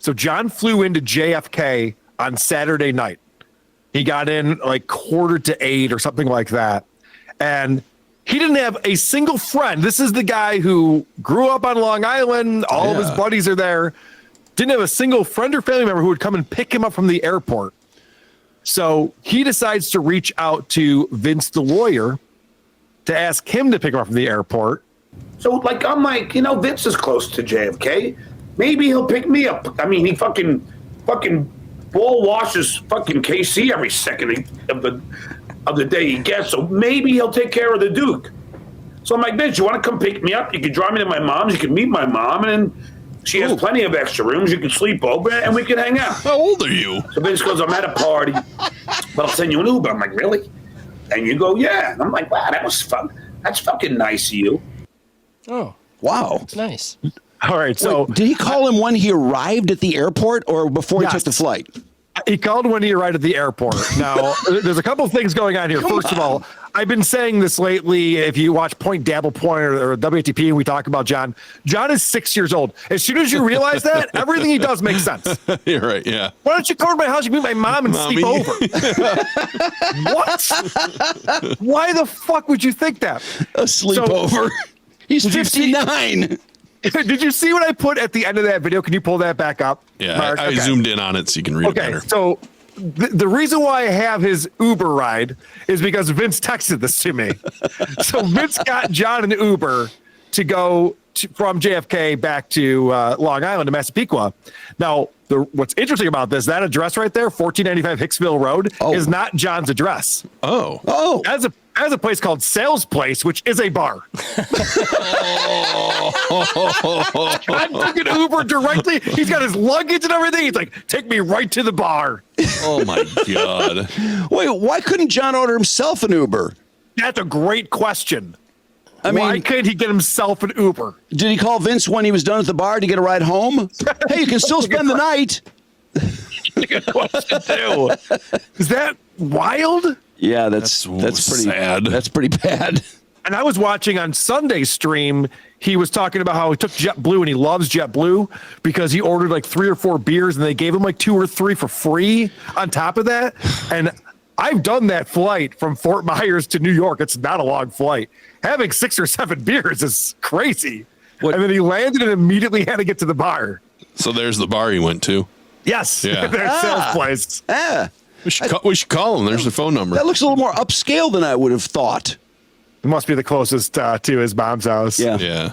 So John flew into JFK on Saturday night. He got in like 7:45 or something like that. And he didn't have a single friend. This is the guy who grew up on Long Island. All of his buddies are there. Didn't have a single friend or family member who would come and pick him up from the airport. So he decides to reach out to Vince, the lawyer, to ask him to pick him up from the airport. So, like, I'm like, Vince is close to JFK. Maybe he'll pick me up. I mean, he fucking ball washes fucking KC every second of the day he gets. So maybe he'll take care of the Duke. So I'm like, Vince, you want to come pick me up? You can drive me to my mom's. You can meet my mom, and she has plenty of extra rooms. You can sleep over, and we can hang out. How old are you? So Vince goes, I'm at a party, but I'll send you an Uber. I'm like, really? And you go, yeah. And I'm like, wow, that was fun. That's fucking nice of you. Oh, wow. That's nice. All right. So wait, did he call him when he arrived at the airport or before he took the flight? He called when he arrived at the airport. Now, there's a couple of things going on here. First of all, I've been saying this lately. If you watch Point Dabble Point or WATP and we talk about John is 6 years old. As soon as you realize that, everything he does makes sense. You're right, yeah. Why don't you come to my house? You meet my mom and sleep over. What? Why the fuck would you think that? A sleepover. He's 59. Did you see what I put at the end of that video? Can you pull that back up? Yeah, Mark? I zoomed in on it so you can read it better. So the reason why I have his Uber ride is because Vince texted this to me. So Vince got John an Uber to go from JFK back to Long Island to Massapequa. Now, what's interesting about this, that address right there, 1495 Hicksville Road, is not John's address. Oh. As a place called Sales Place, which is a bar. John took an Uber directly. He's got his luggage and everything. He's like, take me right to the bar. Oh, my God. Wait, why couldn't John order himself an Uber? That's a great question. I mean, why couldn't he get himself an Uber? Did he call Vince when he was done at the bar to get a ride home? Hey, you can still spend the night. Good question, too. Is that wild? Yeah, that's pretty sad. That's pretty bad. And I was watching on Sunday's stream, he was talking about how he took JetBlue and he loves JetBlue because he ordered like 3 or 4 beers and they gave him like 2 or 3 for free on top of that. And I've done that flight from Fort Myers to New York. It's not a long flight. Having 6 or 7 beers is crazy. And then he landed and immediately had to get to the bar. So there's the bar he went to. Yes. Yeah. Their sales place. Yeah. We should call him. There's the phone number. That looks a little more upscale than I would have thought. It must be the closest to his mom's house. Yeah. Yeah.